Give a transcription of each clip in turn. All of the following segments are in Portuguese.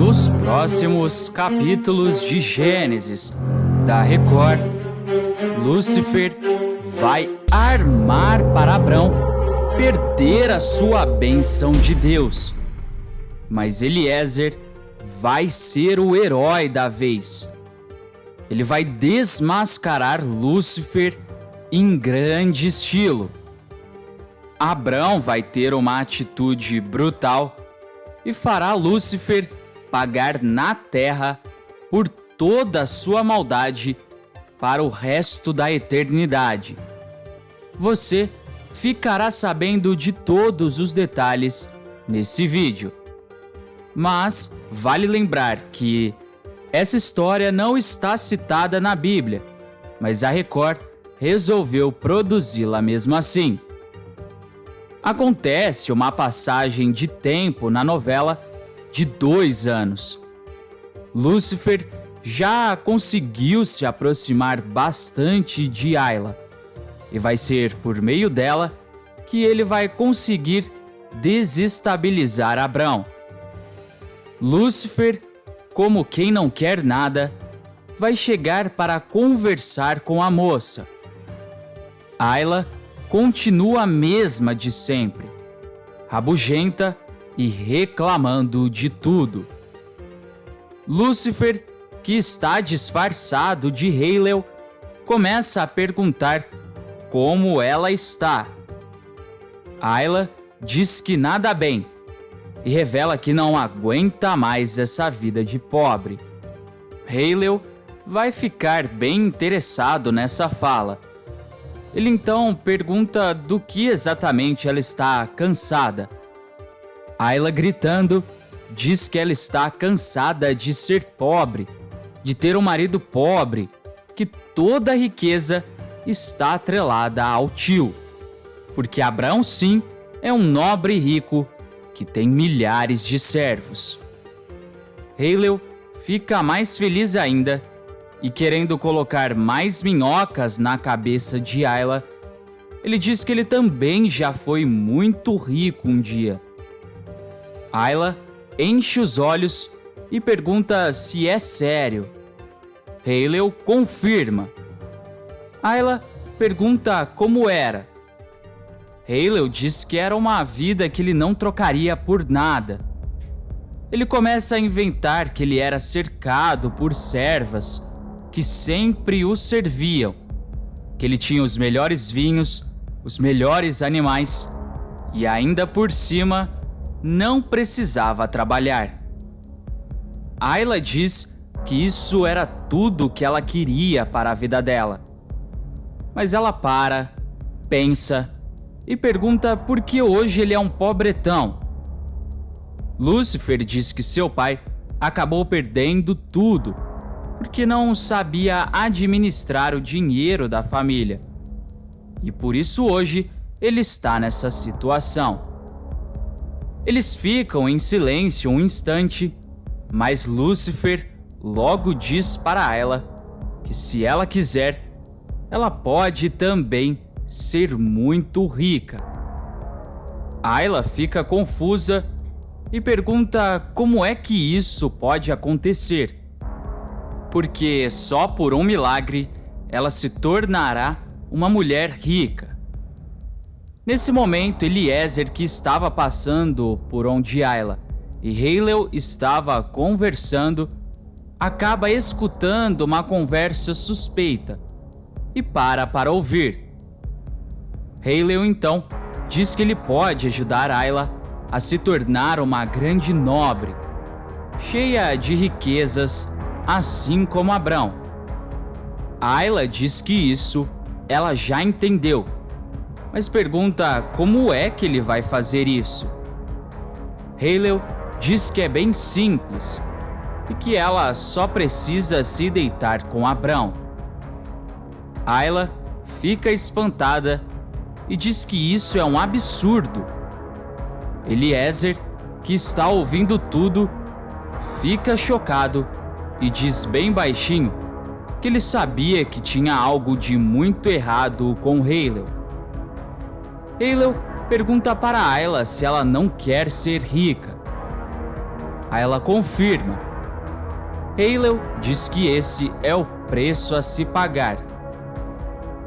Nos próximos capítulos de Gênesis da Record, Lúcifer vai armar para Abrão perder a sua bênção de Deus. Mas Eliezer vai ser o herói da vez. Ele vai desmascarar Lúcifer em grande estilo. Abrão vai ter uma atitude brutal e fará Lúcifer pagar na terra por toda a sua maldade para o resto da eternidade. Você ficará sabendo de todos os detalhes nesse vídeo. Mas vale lembrar que essa história não está citada na Bíblia, mas a Record resolveu produzi-la mesmo assim. Acontece uma passagem de tempo na novela de 2 anos. Lúcifer já conseguiu se aproximar bastante de Ayla, e vai ser por meio dela que ele vai conseguir desestabilizar Abrão. Lúcifer, como quem não quer nada, vai chegar para conversar com a moça. Ayla continua a mesma de sempre, rabugenta e reclamando de tudo. Lúcifer, que está disfarçado de Halel, começa a perguntar como ela está. Ayla diz que nada bem e revela que não aguenta mais essa vida de pobre. Halel vai ficar bem interessado nessa fala. Ele então pergunta do que exatamente ela está cansada. Ayla, gritando, diz que ela está cansada de ser pobre, de ter um marido pobre, que toda a riqueza está atrelada ao tio. Porque Abrão, sim, é um nobre rico que tem milhares de servos. Halel fica mais feliz ainda e, querendo colocar mais minhocas na cabeça de Ayla, ele diz que ele também já foi muito rico um dia. Ayla enche os olhos e pergunta se é sério. Halel confirma. Ayla pergunta como era. Halel diz que era uma vida que ele não trocaria por nada. Ele começa a inventar que ele era cercado por servas que sempre o serviam, que ele tinha os melhores vinhos, os melhores animais e ainda por cima não precisava trabalhar. Ayla diz que isso era tudo que ela queria para a vida dela. Mas ela para, pensa e pergunta por que hoje ele é um pobretão. Lúcifer diz que seu pai acabou perdendo tudo porque não sabia administrar o dinheiro da família. E por isso hoje ele está nessa situação. Eles ficam em silêncio um instante, mas Lúcifer logo diz para Ayla que se ela quiser, ela pode também ser muito rica. Ayla fica confusa e pergunta como é que isso pode acontecer. Porque só por um milagre ela se tornará uma mulher rica. Nesse momento, Eliezer, que estava passando por onde Ayla e Halel estava conversando, acaba escutando uma conversa suspeita e para ouvir. Halel então diz que ele pode ajudar Ayla a se tornar uma grande nobre, cheia de riquezas, assim como Abrão. Ayla diz que isso ela já entendeu, mas pergunta como é que ele vai fazer isso. Halel diz que é bem simples e que ela só precisa se deitar com Abrão. Ayla fica espantada e diz que isso é um absurdo. Eliezer, que está ouvindo tudo, fica chocado e diz bem baixinho que ele sabia que tinha algo de muito errado com Halel. Halel pergunta para Ayla se ela não quer ser rica. Ela confirma. Halel diz que esse é o preço a se pagar.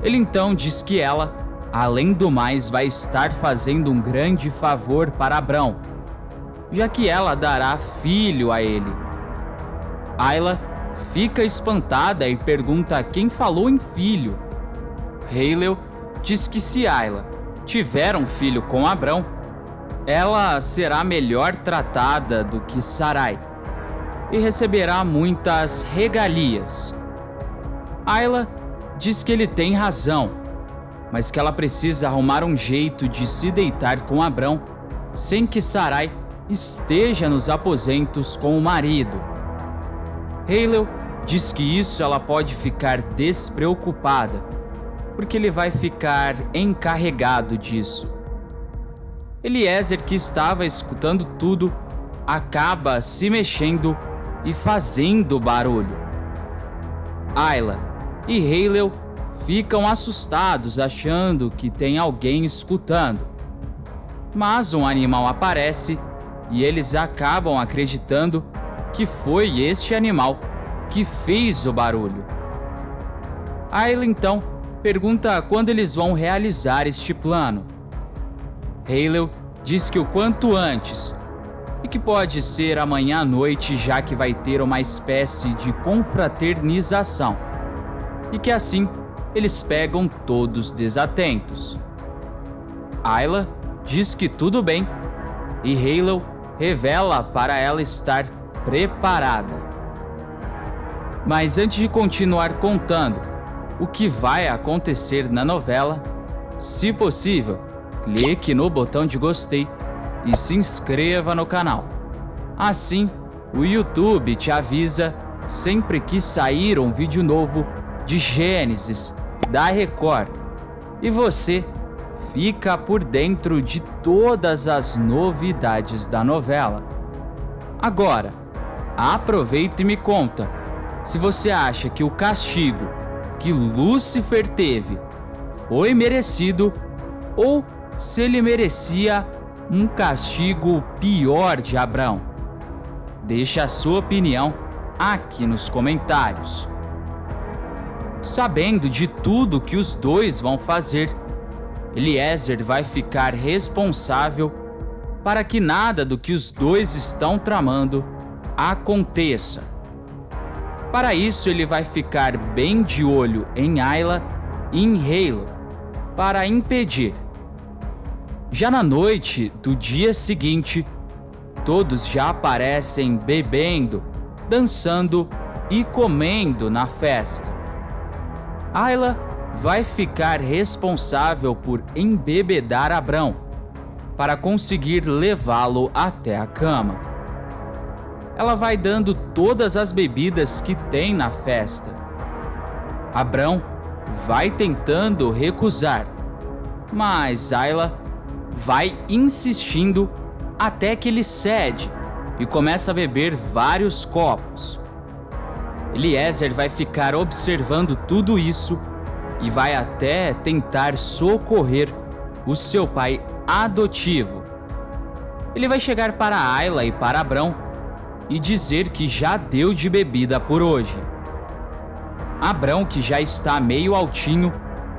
Ele então diz que ela, além do mais, vai estar fazendo um grande favor para Abrão, já que ela dará filho a ele. Ayla fica espantada e pergunta quem falou em filho. Halel diz que se Ayla tiver um filho com Abrão, ela será melhor tratada do que Sarai e receberá muitas regalias. Ayla diz que ele tem razão, mas que ela precisa arrumar um jeito de se deitar com Abrão sem que Sarai esteja nos aposentos com o marido. Halel diz que isso ela pode ficar despreocupada, porque ele vai ficar encarregado disso. Eliezer, que estava escutando tudo, acaba se mexendo e fazendo barulho. Ayla e Halel ficam assustados, achando que tem alguém escutando. Mas um animal aparece e eles acabam acreditando que foi este animal que fez o barulho. Ayla então pergunta quando eles vão realizar este plano. Halel diz que o quanto antes, e que pode ser amanhã à noite, já que vai ter uma espécie de confraternização, e que assim eles pegam todos desatentos. Ayla diz que tudo bem, e Halel revela para ela estar preparada. Mas antes de continuar contando o que vai acontecer na novela, se possível, clique no botão de gostei e se inscreva no canal. Assim, o YouTube te avisa sempre que sair um vídeo novo de Gênesis da Record e você fica por dentro de todas as novidades da novela. Agora, aproveita e me conta se você acha que o castigo que Lúcifer teve foi merecido ou se ele merecia um castigo pior de Abrão. Deixe a sua opinião aqui nos comentários. Sabendo de tudo que os dois vão fazer, Eliezer vai ficar responsável para que nada do que os dois estão tramando aconteça. Para isso, ele vai ficar bem de olho em Ayla e em Halel para impedir. Já na noite do dia seguinte, todos já aparecem bebendo, dançando e comendo na festa. Ayla vai ficar responsável por embebedar Abrão para conseguir levá-lo até a cama. Ela vai dando todas as bebidas que tem na festa. Abrão vai tentando recusar, mas Ayla vai insistindo até que ele cede e começa a beber vários copos. Eliezer vai ficar observando tudo isso e vai até tentar socorrer o seu pai adotivo. Ele vai chegar para Ayla e para Abrão e dizer que já deu de bebida por hoje. Abrão, que já está meio altinho,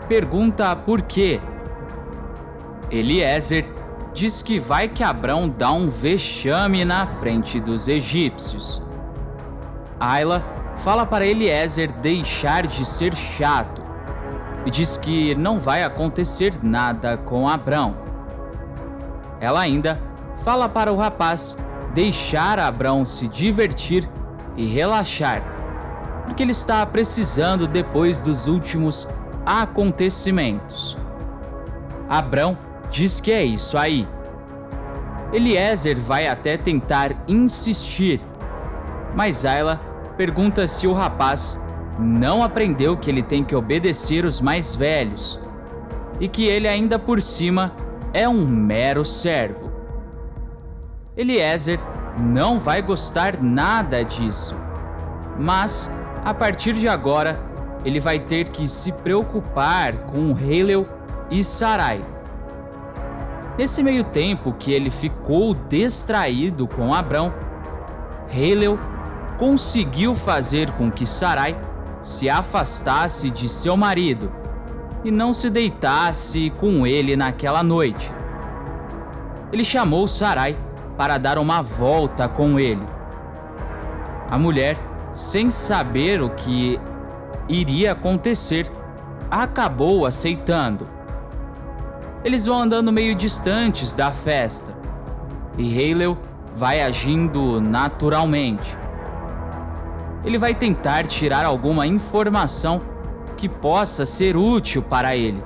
pergunta por quê. Eliezer diz que vai que Abrão dá um vexame na frente dos egípcios. Ayla fala para Eliezer deixar de ser chato e diz que não vai acontecer nada com Abrão. Ela ainda fala para o rapaz deixar Abrão se divertir e relaxar, porque ele está precisando depois dos últimos acontecimentos. Abrão diz que é isso aí. Eliezer vai até tentar insistir, mas Ayla pergunta se o rapaz não aprendeu que ele tem que obedecer os mais velhos e que ele ainda por cima é um mero servo. Eliezer não vai gostar nada disso, mas a partir de agora ele vai ter que se preocupar com Halel e Sarai. Nesse meio tempo que ele ficou distraído com Abrão, Halel conseguiu fazer com que Sarai se afastasse de seu marido e não se deitasse com ele naquela noite. Ele chamou Sarai para dar uma volta com ele. A mulher, sem saber o que iria acontecer, acabou aceitando. Eles vão andando meio distantes da festa e Halel vai agindo naturalmente. Ele vai tentar tirar alguma informação que possa ser útil para ele,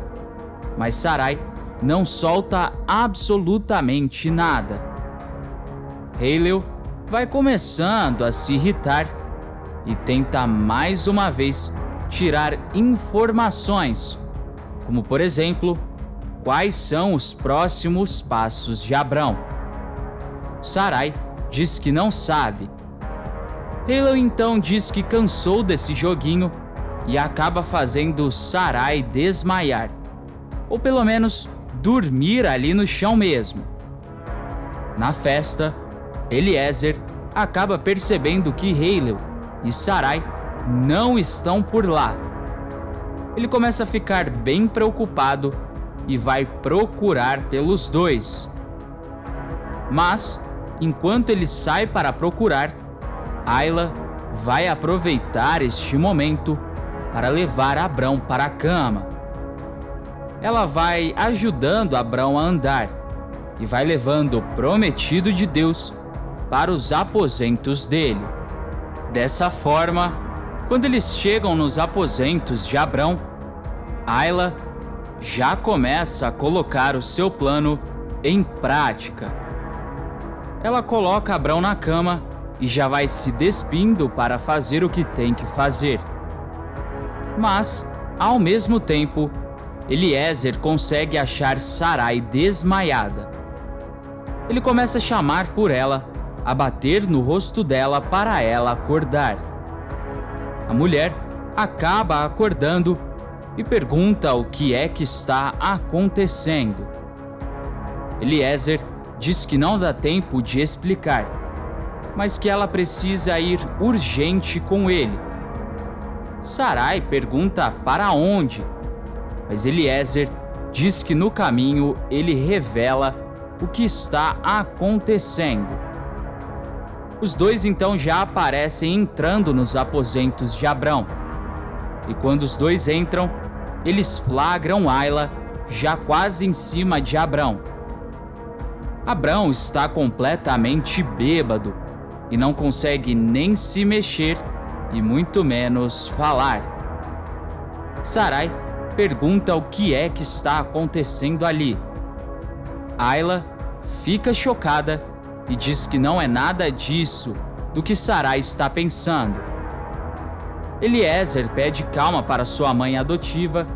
mas Sarai não solta absolutamente nada. Halel vai começando a se irritar e tenta mais uma vez tirar informações, como por exemplo, quais são os próximos passos de Abrão. Sarai diz que não sabe. Halel então diz que cansou desse joguinho e acaba fazendo Sarai desmaiar, ou pelo menos dormir ali no chão mesmo. Na festa, Eliezer acaba percebendo que Halel e Sarai não estão por lá. Ele começa a ficar bem preocupado e vai procurar pelos dois. Mas, enquanto ele sai para procurar, Ayla vai aproveitar este momento para levar Abrão para a cama. Ela vai ajudando Abrão a andar e vai levando o prometido de Deus para os aposentos dele. Dessa forma, quando eles chegam nos aposentos de Abrão, Ayla já começa a colocar o seu plano em prática. Ela coloca Abrão na cama e já vai se despindo para fazer o que tem que fazer. Mas, ao mesmo tempo, Eliezer consegue achar Sarai desmaiada. Ele começa a chamar por ela, a bater no rosto dela para ela acordar. A mulher acaba acordando e pergunta o que é que está acontecendo. Eliezer diz que não dá tempo de explicar, mas que ela precisa ir urgente com ele. Sarai pergunta para onde, mas Eliezer diz que no caminho ele revela o que está acontecendo. Os dois então já aparecem entrando nos aposentos de Abrão. E quando os dois entram, eles flagram Ayla já quase em cima de Abrão. Abrão está completamente bêbado e não consegue nem se mexer e muito menos falar. Sarai pergunta o que é que está acontecendo ali. Ayla fica chocada e diz que não é nada disso do que Sarai está pensando. Eliezer pede calma para sua mãe adotiva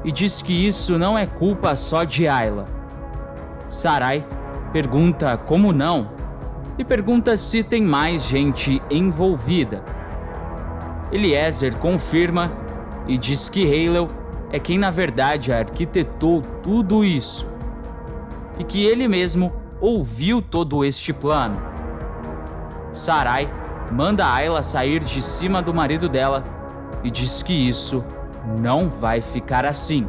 e diz que isso não é culpa só de Ayla. Sarai pergunta como não e pergunta se tem mais gente envolvida. Eliezer confirma e diz que Halel é quem na verdade arquitetou tudo isso e que ele mesmo ouviu todo este plano. Sarai manda Ayla sair de cima do marido dela e diz que isso não vai ficar assim.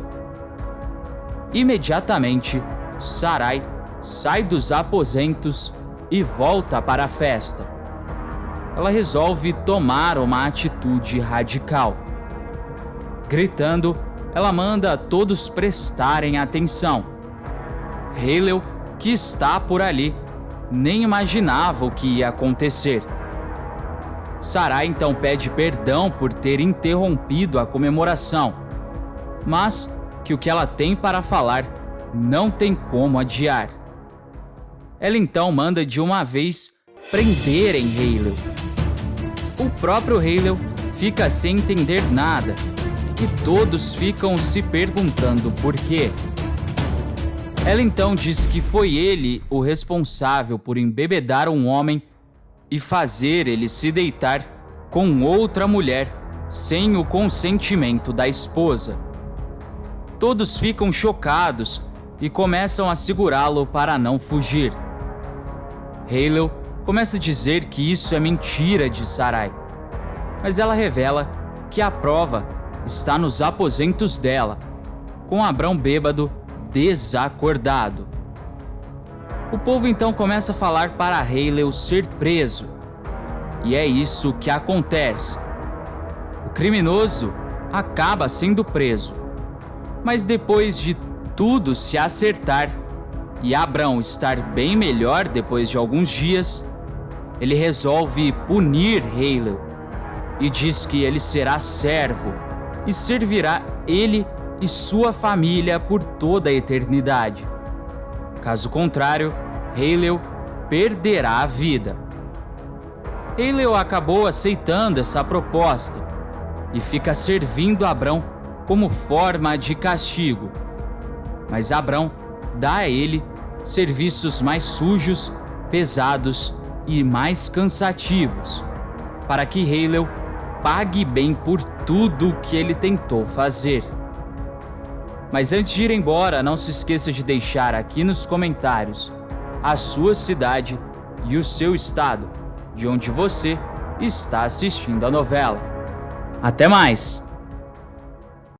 Imediatamente, Sarai sai dos aposentos e volta para a festa. Ela resolve tomar uma atitude radical. Gritando, ela manda todos prestarem atenção. Halel, que está por ali, nem imaginava o que ia acontecer. Sarai então pede perdão por ter interrompido a comemoração, mas que o que ela tem para falar não tem como adiar. Ela então manda de uma vez prenderem Halel. O próprio Halel fica sem entender nada e todos ficam se perguntando por quê. Ela então diz que foi ele o responsável por embebedar um homem e fazer ele se deitar com outra mulher sem o consentimento da esposa. Todos ficam chocados e começam a segurá-lo para não fugir. Halel começa a dizer que isso é mentira de Sarai, mas ela revela que a prova está nos aposentos dela, com Abrão bêbado, desacordado. O povo então começa a falar para Haleu ser preso, e é isso que acontece. O criminoso acaba sendo preso, mas depois de tudo se acertar e Abrão estar bem melhor depois de alguns dias, ele resolve punir Haleu e diz que ele será servo e servirá ele e sua família por toda a eternidade. Caso contrário, Haleu perderá a vida. Haleu acabou aceitando essa proposta e fica servindo Abrão como forma de castigo. Mas Abrão dá a ele serviços mais sujos, pesados e mais cansativos, para que Haleu pague bem por tudo que ele tentou fazer. Mas antes de ir embora, não se esqueça de deixar aqui nos comentários a sua cidade e o seu estado, de onde você está assistindo a novela. Até mais!